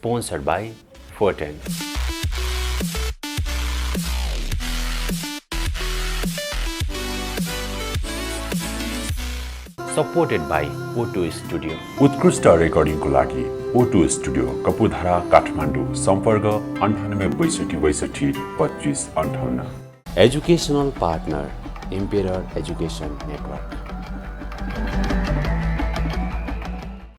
Sponsored by Forten. Supported by O2 Studio. उत्कृष्ट रेकर्डिङको लागि O2 studio Kapurdhara Kathmandu सम्पर्क 9862622558. Educational partner Emperor Education Network.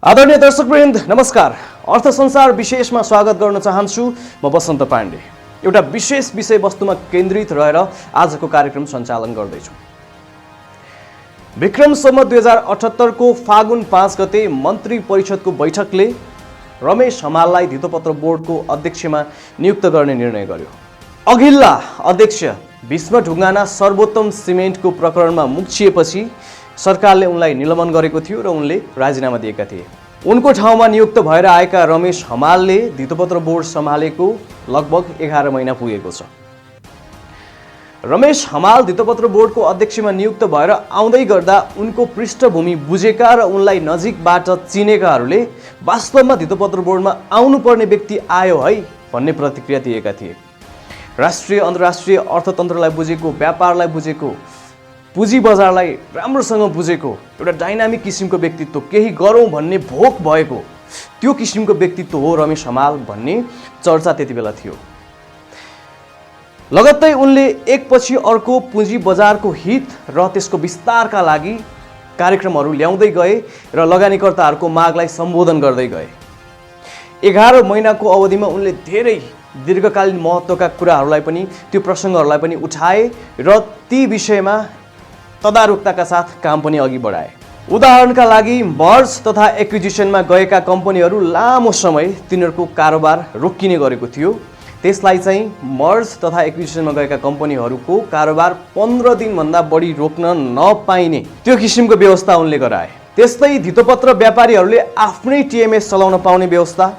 आदरणीय दर्शकवृन्द नमस्कार। अर्थसंसार विशेषमा स्वागत गर्न चाहन्छु। म बसन्त पाण्डे एउटा विशेष विषयवस्तुमा केन्द्रित रहेर आजको कार्यक्रम सञ्चालन गर्दैछु। विक्रम सम्वत 2078 को फागुन 5 गते मन्त्री परिषदको बैठकले रमेश हमाललाई धितोपत्र बोर्डको अध्यक्षमा नियुक्त गर्ने निर्णय गर्यो। अघिल्ला अध्यक्ष भीष्म ढुङ्गाना सर्वोत्तम सिमेन्टको प्रकरणमा मुछिएपछि सरकारले उनलाई निलम्बन गरेको थियो र उनले राजीनामा दिएका थिए। उनको ठाउँमा नियुक्त भएर आएका रमेश हमालले धितोपत्र बोर्ड सम्हालेको लगभग 11 महिना पुगेको छ। रमेश हमाल धितोपत्र बोर्डको अध्यक्षमा नियुक्त भएर आउँदै गर्दा उनको पृष्ठभूमि बुझेका र उनलाई नजिकबाट चिनेकाहरूले वास्तवमा धितोपत्र बोर्डमा आउनुपर्ने व्यक्ति आयो है भन्ने प्रतिक्रिया दिएका थिए। राष्ट्रिय अन्तर्राष्ट्रिय अर्थतन्त्रलाई बुझेको, व्यापारलाई बुझेको, पुँजी बजारलाई राम्रोसँग बुझेको एउटा डाइनामिक किसिमको व्यक्तित्व, केही गरौँ भन्ने भोक भएको त्यो किसिमको व्यक्तित्व हो रमेश हमाल भन्ने चर्चा त्यति बेला थियो। लगत्तै उनले एकपछि अर्को पुँजी बजारको हित र त्यसको विस्तारका लागि कार्यक्रमहरू ल्याउँदै गए र लगानीकर्ताहरूको मागलाई सम्बोधन गर्दै गए। 11 महिनाको अवधिमा उनले धेरै दीर्घकालीन महत्त्वका कुराहरूलाई पनि, त्यो प्रसङ्गहरूलाई पनि उठाए र ती विषयमा तदारुकताका साथ काम पनि अघि बढाए। उदाहरणका लागि मर्ज तथा एक्विजिसनमा गएका कम्पनीहरू लामो समय तिनीहरूको कारोबार रोकिने गरेको थियो। त्यसलाई चाहिँ मर्ज तथा एक्विजिसनमा गएका कम्पनीहरूको कारोबार 15 दिनभन्दा बढी रोक्न नपाइने त्यो किसिमको व्यवस्था उनले गराए। त्यस्तै धितोपत्र व्यापारीहरूले आफ्नै टिएमएस चलाउन पाउने व्यवस्था,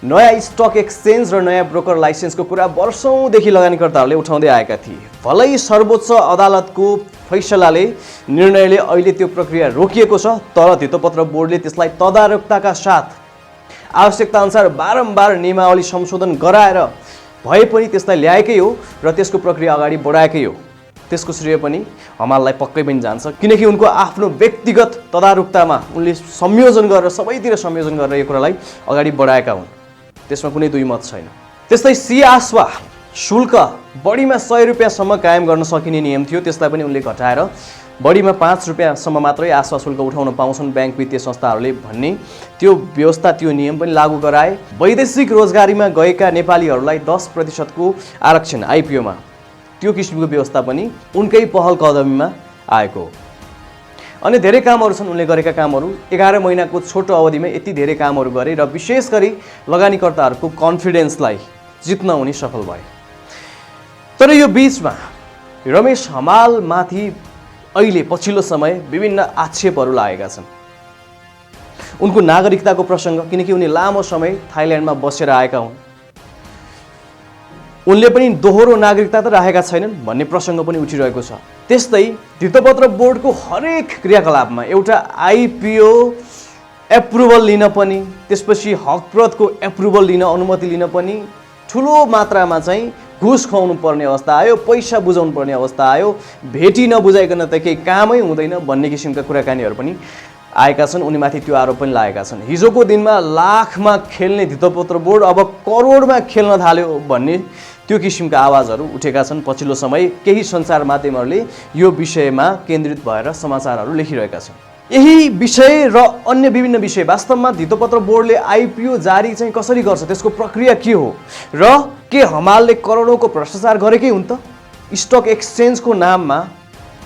नयाँ स्टक एक्सचेन्ज र नयाँ ब्रोकर लाइसेन्सको कुरा वर्षौँदेखि लगानीकर्ताहरूले उठाउँदै आएका थिए। भलै सर्वोच्च अदालतको फैसलाले, निर्णयले अहिले त्यो प्रक्रिया रोकिएको छ, तर धितोपत्र बोर्डले त्यसलाई तदारुकताका साथ आवश्यकता अनुसार बारम्बार नियमावली संशोधन गराएर भए पनि त्यसलाई ल्याएकै हो र त्यसको प्रक्रिया अगाडि बढाएकै हो। त्यसको श्रेय पनि हमाललाई पक्कै पनि जान्छ, किनकि उनको आफ्नो व्यक्तिगत तदारुकतामा उनले संयोजन गरेर, सबैतिर संयोजन गरेर यो कुरालाई अगाडि बढाएका हुन्। त्यसमा कुनै दुई मत छैन। त्यस्तै सिआस्वा शुल्क बढीमा 100 रुपियाँसम्म कायम गर्न सकिने नियम थियो, त्यसलाई पनि उनले घटाएर बढीमा 5 रुपियाँसम्म मात्रै आस्वा शुल्क उठाउन पाउँछन् ब्याङ्क वित्तीय संस्थाहरूले भन्ने त्यो व्यवस्था, त्यो नियम पनि लागू गराए। वैदेशिक रोजगारीमा गएका नेपालीहरूलाई 10% को आरक्षण आइपिओमा, त्यो किसिमको व्यवस्था पनि उनकै पहल कदमीमा आएको हो। अनि धेरै कामहरू छन् उनले गरेका कामहरू। 11 महिनाको छोटो अवधिमा यति धेरै कामहरू गरे र विशेष गरी लगानीकर्ताहरूको कन्फिडेन्सलाई जित्न उनी सफल भए। तर यो बीचमा रमेश हमालमाथि अहिले पछिल्लो समय विभिन्न आक्षेपहरू लागेका छन्। उनको नागरिकताको प्रसङ्ग, किनकि उनी लामो समय थाइल्यान्डमा बसेर आएका हुन्, उनले पनि दोहोरो नागरिकता त राखेका छैनन् भन्ने प्रसङ्ग पनि उठिरहेको छ। त्यस्तै धितोपत्र बोर्डको हरेक क्रियाकलापमा एउटा आइपिओ एप्रुभल लिन पनि, त्यसपछि हकप्रदको एप्रुभल लिन, अनुमति लिन पनि ठुलो मात्रामा चाहिँ घुस खुवाउनु पर्ने अवस्था आयो, पैसा बुझाउनु पर्ने अवस्था आयो, भेटी नबुझाइकन त केही कामै हुँदैन भन्ने किसिमका कुराकानीहरू पनि आएका छन्। उनीमाथि त्यो आरोप पनि लागेका छन्। हिजोको दिनमा लाखमा खेल्ने धितोपत्र बोर्ड अब करोडमा खेल्न थाल्यो भन्ने त्यो किसिमका आवाजहरू उठेका छन्। पछिल्लो समय केही सञ्चार माध्यमहरूले यो विषयमा केन्द्रित भएर समाचारहरू लेखिरहेका छन्। यही विषय र अन्य विभिन्न विषय, वास्तवमा धितोपत्र बोर्डले आइपिओ जारी चाहिँ कसरी गर्छ, त्यसको प्रक्रिया के हो र के हमालले करोडौँको भ्रष्टाचार गरेकै हुन् त? स्टक एक्सचेन्जको नाममा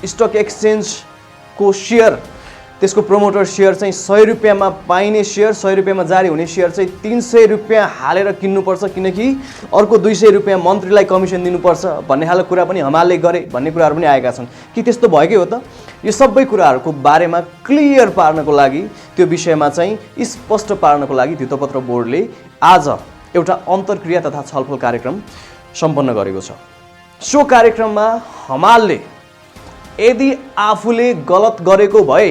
स्टक एक्सचेन्जको सेयर, त्यसको प्रमोटर सेयर चाहिँ 100 रुपियाँमा पाइने सेयर, 100 रुपियाँमा जारी हुने सेयर चाहिँ 300 रुपियाँ हालेर किन्नुपर्छ, किनकि अर्को 200 रुपियाँ मन्त्रीलाई कमिसन दिनुपर्छ भन्ने खालको कुरा पनि हमालले गरे भन्ने कुराहरू पनि आएका छन्। कि त्यस्तो भएकै हो त? यो सबै कुराहरूको बारेमा क्लियर पार्नको लागि, त्यो विषयमा चाहिँ स्पष्ट पार्नको लागि धितोपत्र बोर्डले आज एउटा अन्तर्क्रिया तथा छलफल कार्यक्रम सम्पन्न गरेको छ। सो कार्यक्रममा हमालले यदि आफूले गलत गरेको भए,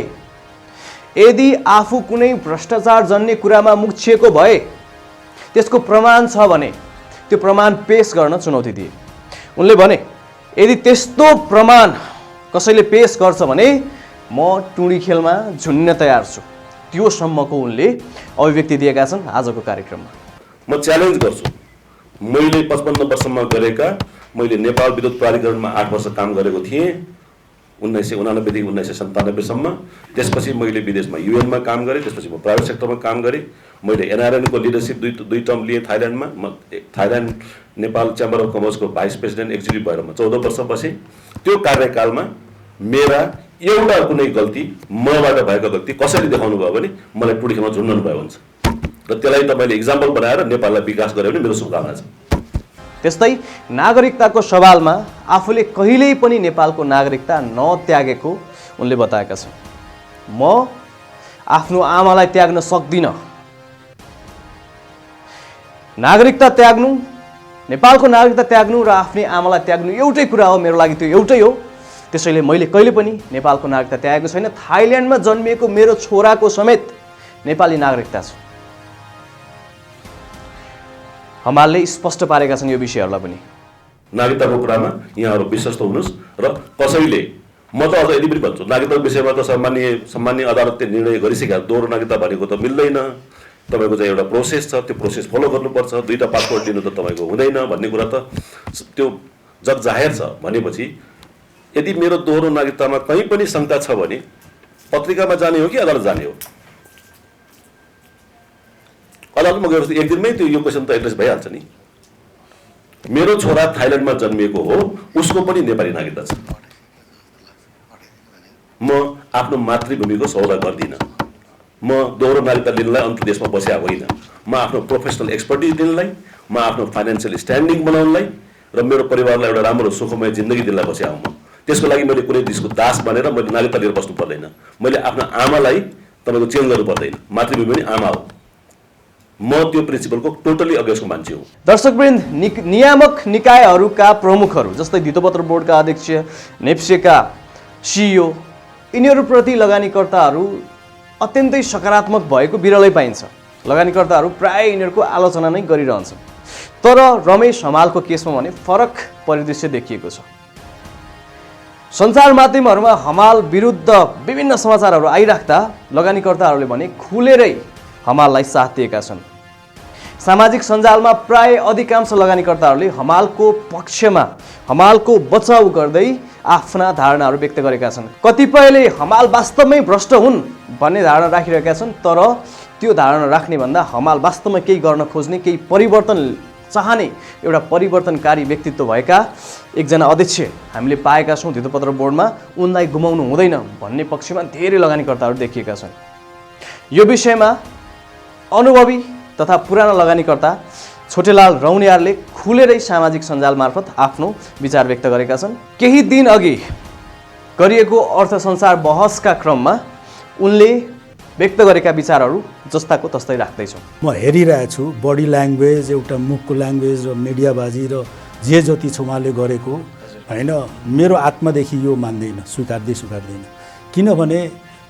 यदि आफू कुनै भ्रष्टाचार जन्य कुरामा मुछिएको भए, त्यसको प्रमाण छ भने त्यो प्रमाण पेश गर्न चुनौती दिए। उनले भने यदि त्यस्तो प्रमाण कसैले पेश गर्छ भने म टुँडी खेलमा झुन्न तयार छु। त्यो सम्मको उनले अभिव्यक्ति दिएका छन् आजको कार्यक्रममा। म च्यालेन्ज गर्छु, मैले 55 वर्षमा गरेका, मैले नेपाल विद्युत प्राधिकरणमा 8 वर्ष काम गरेको थिएँ 1989 देखि 1997 सम्म। त्यसपछि मैले विदेशमा युएनमा काम गरेँ, त्यसपछि म प्राइभेट सेक्टरमा काम गरेँ। मैले एनआरएनको लिडरसिप दुई टर्म लिएँ थाइल्यान्डमा। म थाइल्यान्ड नेपाल च्याम्बर अफ कमर्सको भाइस प्रेसिडेन्ट एक्जिक्युटिभ भएर म 14 वर्ष बसेँ। त्यो कार्यकालमा मेरा एउटा कुनै गल्ती, मबाट भएको गल्ती कसैले देखाउनु भयो भने मलाई टुँडी खेलमा झुन्डनु भयो हुन्छ र त्यसलाई तपाईँले इक्जाम्पल बनाएर नेपाललाई विकास गर्यो भने मेरो शुभकामना छ। त्यस्तै नागरिकताको सवालमा आफूले कहिल्यै पनि नेपालको नागरिकता नत्यागेको उनले बताएका छन्। म आफ्नो आमालाई त्याग्न सक्दिनँ। नागरिकता त्याग्नु, नेपालको नागरिकता त्याग्नु र आफ्नै आमालाई त्याग्नु एउटै कुरा हो, मेरो लागि त्यो एउटै हो। त्यसैले मैले कहिले पनि नेपालको नागरिकता त्यागेको छैन। थाइल्यान्डमा जन्मिएको मेरो छोराको समेत नेपाली नागरिकता छ। हमालले स्पष्ट पारेका छन् यो विषयहरूलाई पनि। नागरिकताको कुरामा यहाँहरू विश्वस्त हुनुहोस् र कसैले, म त अझ यति पनि भन्छु, नागरिकताको विषयमा त सम्मान्य अदालतले निर्णय गरिसकेका, दोहोरो नागरिकता भनेको त मिल्दैन, तपाईँको चाहिँ एउटा प्रोसेस छ, त्यो प्रोसेस फलो गर्नुपर्छ, दुईटा पासपोर्ट लिनु त तपाईँको हुँदैन भन्ने कुरा त त्यो जग जाहेर छ। भनेपछि यदि मेरो दोहोरो नागरिकतामा कहीँ पनि शङ्का छ भने पत्रिकामा जाने हो कि अदालत जाने हो? अदालतमा गएपछि एक दिनमै त्यो यो क्वेसन त एड्रेस भइहाल्छ नि। मेरो छोरा थाइल्यान्डमा जन्मिएको हो, उसको पनि नेपाली नागरिकता छ। म आफ्नो मातृभूमिको सौदा गर्दिनँ। म दोहोरो नागरिकता लिनलाई अन्य देशमा बसेका होइन। म आफ्नो प्रोफेसनल एक्सपर्टिज दिनलाई, म आफ्नो फाइनेन्सियल स्ट्यान्डिङ बनाउनलाई र मेरो परिवारलाई एउटा राम्रो सुखमय जिन्दगी दिनलाई बसेका हुँ। त्यसको लागि मैले कुनै देशको दास बनेर मैले नागरिकता लिएर बस्नु पर्दैन। मैले आफ्नो आमालाई तपाईँको चेन्ज गर्नु पर्दैन। मातृभूमि पनि आमा हो। म त्यो प्रिन्सिपलको टोटली अगेन्स्टको मान्छे हुँ। दर्शकवृन्द, नियामक निकायहरूका प्रमुखहरू जस्तै धितोपत्र बोर्डका अध्यक्ष, नेप्सेका सिइओ, यिनीहरूप्रति लगानीकर्ताहरू अत्यन्तै सकारात्मक भएको बिरलै पाइन्छ। लगानीकर्ताहरू प्राय यिनीहरूको आलोचना नै गरिरहन्छन्। तर रमेश हमालको केसमा भने फरक परिदृश्य देखिएको छ। सञ्चार माध्यमहरूमा हमाल विरुद्ध विभिन्न समाचारहरू आइराख्दा लगानीकर्ताहरूले भने खुलेरै हमाललाई साथ दिएका छन्। सामाजिक सञ्जालमा प्राय अधिकांश लगानीकर्ताहरूले हमालको पक्षमा, हमालको बचाउ गर्दै आफ्ना धारणाहरू व्यक्त गरेका छन्। कतिपयले हमाल वास्तवमै भ्रष्ट हुन् भन्ने धारणा राखिरहेका छन्। तर त्यो धारणा राख्ने भन्दा हमाल वास्तवमा केही गर्न खोज्ने, केही परिवर्तन चाहने एउटा परिवर्तनकारी व्यक्तित्व भएका एकजना अध्यक्ष हामीले पाएका छौँ धितोपत्र बोर्डमा। उनलाई गुमाउनु हुँदैन भन्ने पक्षमा धेरै लगानीकर्ताहरू देखिएका छन्। यो विषयमा अनुभवी तथा पुराना लगानीकर्ता छोटेलाल रौनियारले खुलेरै सामाजिक सञ्जाल मार्फत आफ्नो विचार व्यक्त गरेका छन्। केही दिन अघि गरिएको अर्थसंसार बहसका क्रममा उनले व्यक्त गरेका विचारहरू जस्ताको तस्तै राख्दैछौँ। म हेरिरहेछु बडी ल्याङ्ग्वेज, एउटा मुखको ल्याङ्ग्वेज र मिडियाबाजी र जे जति छ उहाँले गरेको होइन, मेरो आत्मादेखि यो मान्दैन, स्वीकार्दैन। किनभने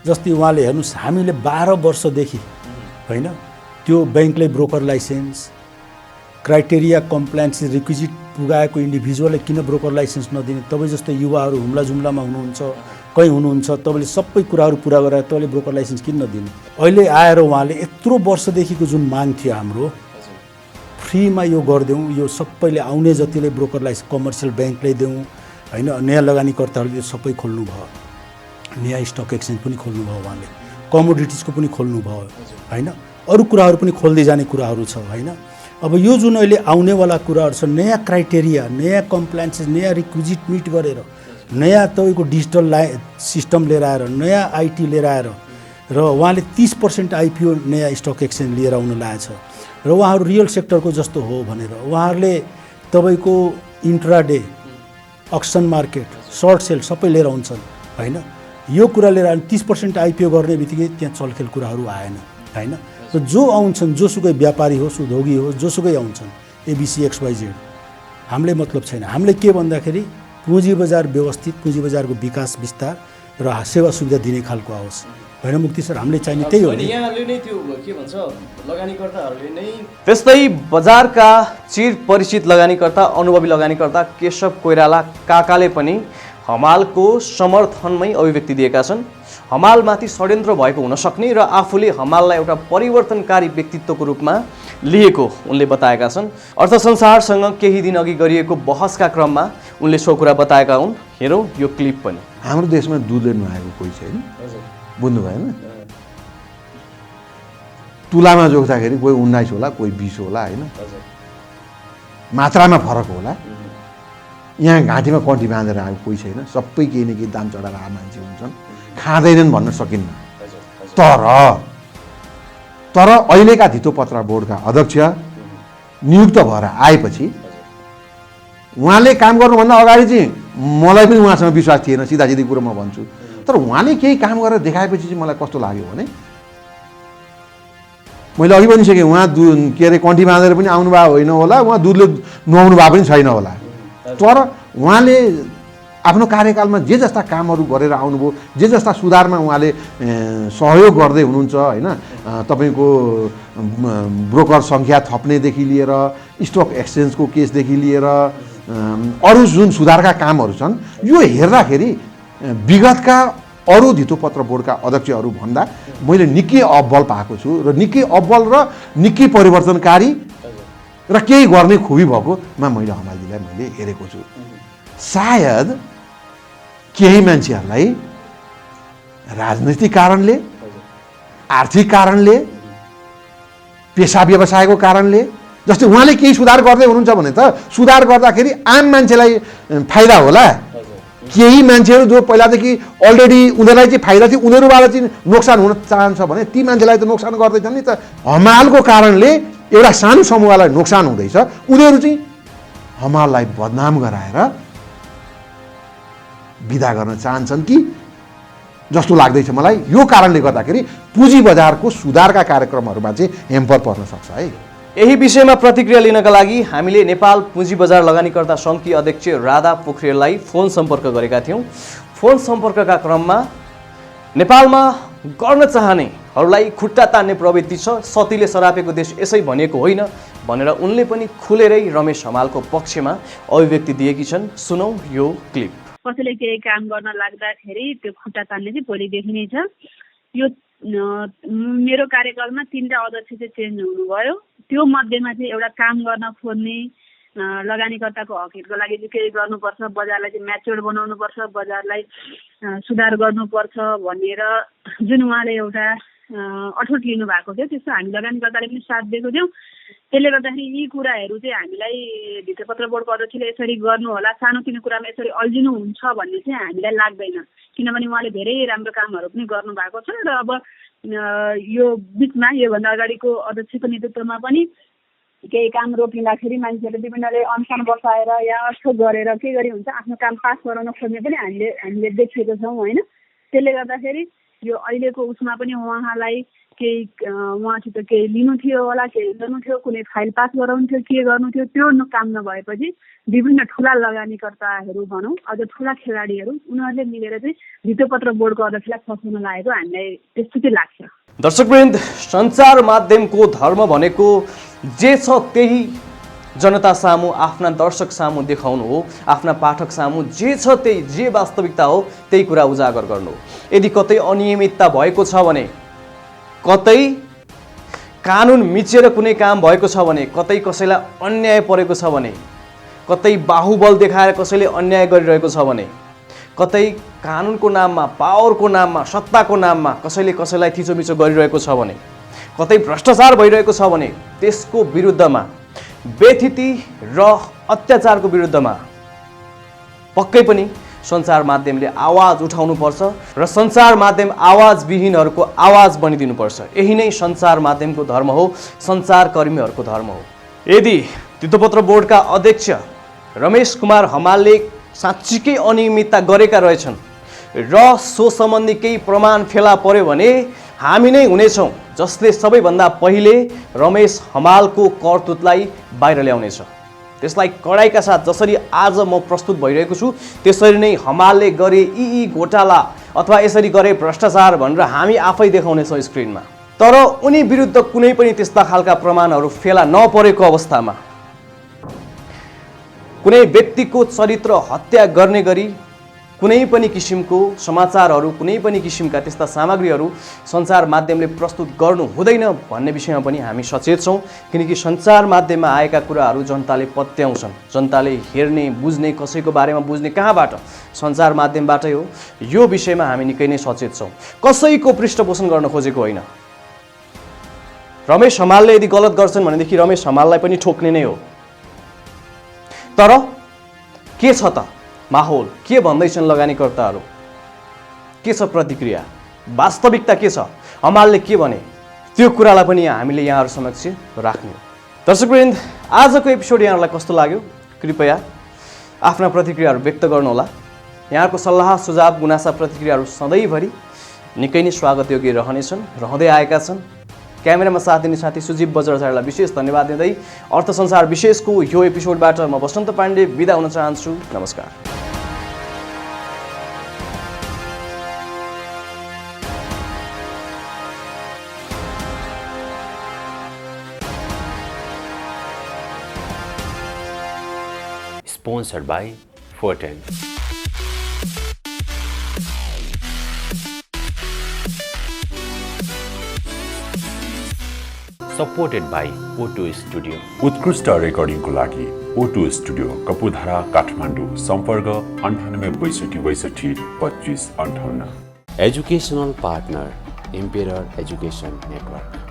जस्तै उहाँले हेर्नुहोस्, हामीले 12 वर्षदेखि होइन त्यो ब्याङ्कले broker licence, criteria compliance requisite पुगाएको इन्डिभिजुअलले किन ब्रोकर लाइसेन्स नदिने? तपाईँ जस्तै युवाहरू हुम्ला जुम्लामा हुनुहुन्छ, कहीँ हुनुहुन्छ, तपाईँले सबै कुराहरू पुरा गरेर तपाईँले ब्रोकर लाइसेन्स किन नदिने? अहिले आएर उहाँले यत्रो वर्षदेखिको जुन माग थियो हाम्रो, फ्रीमा यो गरिदेऊ, यो सबैले आउने जतिले ब्रोकर लाइसेन्स कमर्सियल ब्याङ्कले देऊ होइन, नयाँ लगानीकर्ताहरूले सबै खोल्नुभयो, नयाँ स्टक एक्सचेन्ज पनि खोल्नुभयो उहाँले, कमोडिटिजको पनि खोल्नुभयो होइन, अरू कुराहरू पनि खोल्दै जाने कुराहरू छ होइन। अब यो जुन अहिले आउनेवाला कुराहरू छ, नयाँ क्राइटेरिया, नयाँ कम्प्लायन्सेस, नयाँ रिक्विजिट मिट गरेर, नयाँ तपाईँको डिजिटल सिस्टम लिएर आएर, नयाँ आइटी लिएर आएर र उहाँले 30% आइपिओ नयाँ स्टक एक्सचेन्ज लिएर आउनु लागेछ र उहाँहरू रियल सेक्टरको जस्तो हो भनेर उहाँहरूले तपाईँको intraday, auction market, short sell सबै लिएर आउँछन् होइन। यो कुरा लिएर 30% आइपिओ गर्ने बित्तिकै त्यहाँ चलखेल कुराहरू आएन होइन। र जो आउँछन्, जोसुकै व्यापारी होस्, उद्योगी होस्, जोसुकै आउँछन्, एबिसी XYZ, हामीले मतलब छैन। हामीले के भन्दाखेरि पुँजी बजार व्यवस्थित, पुँजी बजारको विकास विस्तार र सेवा सुविधा दिने खालको आओस् होइन मुक्ति सर, हामीले चाहिने त्यही हो नि। यहाँहरूले नै त्यो के भन्छ लगानीकर्ताहरूले नै त्यस्तै बजारका चिर परिचित लगानीकर्ता अनुभवी लगानीकर्ता केशव कोइराला काकाले पनि हमालको समर्थनमै अभिव्यक्ति दिएका छन्। हमालमाथि षड्यन्त्र भएको हुन सक्ने र आफूले हमाललाई एउटा परिवर्तनकारी व्यक्तित्वको रूपमा लिएको उनले बताएका छन्। अर्थसंसारसँग केही दिन अघि गरिएको बहसका क्रममा उनले सो कुरा बताएका हुन्। हेरौँ यो क्लिप पनि। हाम्रो देशमा दुधले नुहाएको कोही छैन, बुझ्नु भएन? तुलामा जोख्दाखेरि कोही 19 होला, कोही 20 होला, होइन? मात्रामा फरक होला। यहाँ घाँटीमा कन्टी बाँधेर आएको कोही छैन, सबै केही न केही दाम चढाएर आएको मान्छे हुन्छन्, खाँदैनन् भन्न सकिन्न। तर अहिलेका धितोपत्र बोर्डका अध्यक्ष नियुक्त भएर आएपछि उहाँले काम गर्नुभन्दा अगाडि चाहिँ मलाई पनि उहाँसँग विश्वास थिएन, सिधासिधी कुरो म भन्छु। तर उहाँले केही काम गरेर देखाएपछि चाहिँ मलाई कस्तो लाग्यो भने, मैले अघि भनिसकेँ, उहाँ के अरे कन्ठी बाँधेर पनि आउनुभएको होइन होला, उहाँ दुधले नुहाउनु भएको पनि छैन होला, तर उहाँले आफ्नो कार्यकालमा जे जस्ता कामहरू गरेर आउनुभयो, जे जस्ता सुधारमा उहाँले सहयोग गर्दै हुनुहुन्छ, होइन? तपाईँको ब्रोकर सङ्ख्या थप्नेदेखि लिएर स्टक एक्सचेन्जको केसदेखि लिएर अरू जुन सुधारका कामहरू छन्, यो हेर्दाखेरि विगतका अरू धितोपत्र बोर्डका अध्यक्षहरू भन्दा मैले निकै अब्बल पाएको छु र निकै अब्बल र निकै परिवर्तनकारी र केही गर्ने खुबी भएकोमा मैले हमालजीलाई मैले हेरेको छु। सायद केही मान्छेहरूलाई राजनैतिक कारणले, आर्थिक कारणले, पेसा व्यवसायको कारणले, जस्तै उहाँले केही सुधार गर्दै हुनुहुन्छ भने त सुधार गर्दाखेरि आम मान्छेलाई फाइदा होला। केही मान्छेहरू जो पहिलादेखि अलरेडी उनीहरूलाई चाहिँ फाइदा थियो, उनीहरूबाट चाहिँ नोक्सान हुन चाहन्छ भने ती मान्छेलाई त नोक्सान गर्दैछन् नि त। हमालको कारणले एउटा सानो समूहलाई नोक्सान हुँदैछ, उनीहरू चाहिँ हमाललाई बदनाम गराएर बिदा गर्न चाहन्छन् कि जस्तो लाग्दैछ मलाई। यो कारणले गर्दाखेरि पुँजी बजारको सुधारका कार्यक्रमहरूमा चाहिँ हेम्पर पर्न सक्छ है। यही विषयमा प्रतिक्रिया लिनका लागि हामीले नेपाल पुँजी बजार लगानीकर्ता सङ्घकी अध्यक्ष राधा पोखरेललाई फोन सम्पर्क गरेका थियौँ। फोन सम्पर्कका क्रममा नेपालमा गर्न चाहनेहरूलाई खुट्टा तान्ने प्रवृत्ति छ, सतीले सरापेको देश यसै भनेको होइन भनेर उनले पनि खुलेरै रमेश हमालको पक्षमा अभिव्यक्ति दिएकी छन्। सुनौ यो क्लिप। कसैले केही काम गर्न लाग्दाखेरि त्यो खुट्टा तान्ने चाहिँ भोलिदेखि नै छ। यो मेरो कार्यकालमा 3टा अध्यक्ष चाहिँ चेन्ज हुनुभयो। त्यो मध्येमा चाहिँ एउटा काम गर्न खोज्ने लगानीकर्ताको हकको लागि चाहिँ केही गर्नुपर्छ, बजारलाई चाहिँ म्याच्योर बनाउनुपर्छ, बजारलाई सुधार गर्नुपर्छ भनेर जुन उहाँले एउटा अठोट लिनु भएको थियो, त्यस्तो हामी लगानीकर्ताले पनि साथ दिएको थियौँ। त्यसले गर्दाखेरि यी कुराहरू चाहिँ हामीलाई भित्तेपत्र बोर्डको अध्यक्षले यसरी गर्नु होला, सानोतिनो कुरामा यसरी अल्झिनु हुन्छ भन्ने चाहिँ हामीलाई लाग्दैन, किनभने उहाँले धेरै राम्रो कामहरू पनि गर्नुभएको छ। र अब यो बिचमा योभन्दा अगाडिको अध्यक्षको नेतृत्वमा पनि केही काम रोकिँदाखेरि मान्छेहरूले विभिन्नले अनसन बसाएर या अर्थो गरेर के गरी हुन्छ आफ्नो काम पास गराउन खोज्ने पनि हामीले देखेको छौँ, होइन? त्यसले गर्दाखेरि यो अहिलेको उसमा पनि उहाँलाई केही उहाँसित केही लिनु थियो होला, केही गर्नु थियो, कुनै फाइल पास गराउनु थियो, के गर्नु थियो, त्यो काम नभएपछि विभिन्न ठुला लगानीकर्ताहरू भनौँ, अझ ठुला खेलाडीहरू उनीहरूले मिलेर चाहिँ भित्तेपत्र बोर्डको अध्यक्षलाई फसाउन लागेको हामीलाई त्यस्तो चाहिँ लाग्छ। दर्शकवृन्द, सञ्चार माध्यमको धर्म भनेको जे छ त्यही जनता सामु, आफ्ना दर्शक सामु देखाउनु हो, आफ्ना पाठक सामु जे छ त्यही, जे वास्तविकता हो त्यही कुरा उजागर गर्नु हो। यदि कतै अनियमितता भएको छ भने, कतै कानुन मिचेर कुनै काम भएको छ भने, कतै कसैलाई अन्याय परेको छ भने, कतै बाहुबल देखाएर कसैले अन्याय गरिरहेको छ भने, कतै कानुनको नाममा, पावरको नाममा, सत्ताको नाममा कसैले कसैलाई थिचोमिचो गरिरहेको छ भने, कतै भ्रष्टाचार भइरहेको छ भने त्यसको विरुद्धमा, बेथिति र अत्याचारको विरुद्धमा पक्कै पनि सञ्चार माध्यमले आवाज उठाउनुपर्छ र सञ्चार माध्यम आवाजविहीनहरूको आवाज बनिदिनुपर्छ। यही नै सञ्चार माध्यमको धर्म हो, सञ्चारकर्मीहरूको धर्म हो। यदि भित्तेपत्र बोर्डका अध्यक्ष रमेश कुमार हमालले साँच्चीकै अनियमितता गरेका रहेछन् र सो सम्बन्धी केही प्रमाण फेला पर्यो भने हामी नै हुनेछौँ जसले सबैभन्दा पहिले रमेश हमालको करतुतलाई बाहिर ल्याउनेछ। त्यसलाई कडाइका साथ जसरी आज म प्रस्तुत भइरहेको छु त्यसरी नै हमालले गरे यी घोटाला, अथवा यसरी गरे भ्रष्टाचार भनेर हामी आफै देखाउनेछौँ स्क्रिनमा। तर उनी विरुद्ध कुनै पनि त्यस्ता खालका प्रमाणहरू फेला नपरेको अवस्थामा कुनै व्यक्तिको चरित्र हत्या गर्ने गरी कुनै पनि किसिमको समाचारहरू, कुनै पनि किसिमका त्यस्ता सामग्रीहरू सञ्चार माध्यमले प्रस्तुत गर्नु हुँदैन भन्ने विषयमा पनि हामी सचेत छौँ। किनकि सञ्चार माध्यममा आएका कुराहरू जनताले पत्याउँछन्, जनताले हेर्ने, बुझ्ने, कसैको बारेमा बुझ्ने कहाँबाट? सञ्चार माध्यमबाटै हो। यो विषयमा हामी निकै नै सचेत छौँ। कसैको पृष्ठपोषण गर्न खोजेको होइन। रमेश हमालले यदि गलत गर्छन् भनेदेखि रमेश हमाललाई पनि ठोक्ने नै हो। तर के छ त माहौल? के भन्दैछन् लगानीकर्ताहरू? के छ प्रतिक्रिया? वास्तविकता के छ? हमालले के भने त्यो कुरालाई पनि हामीले यहाँहरू समक्ष राख्ने हो। दर्शकवृन्द, आजको एपिसोड यहाँहरूलाई कस्तो लाग्यो? कृपया आफ्ना प्रतिक्रियाहरू व्यक्त गर्नुहोला। यहाँको सल्लाह, सुझाव, गुनासा, प्रतिक्रियाहरू सधैँभरि निकै नै स्वागतयोग्य रहनेछन्, रहँदै आएका छन्। क्यामेरामा साथ दिने साथी सुजीव बज्राचार्यलाई विशेष धन्यवाद दिँदै अर्थ संसार विशेषको यो एपिसोडबाट म वसन्त पाण्डे बिदा हुन चाहन्छु। नमस्कार। Sponsored by 410. Supported by O2 Studio. उत्कृष्ट रेकर्डिङको लागि O2 स्टुडियो कपुधारा काठमाडौँ। सम्पर्क 98 62 62 25 58। Educational partner, Embedding Education Network.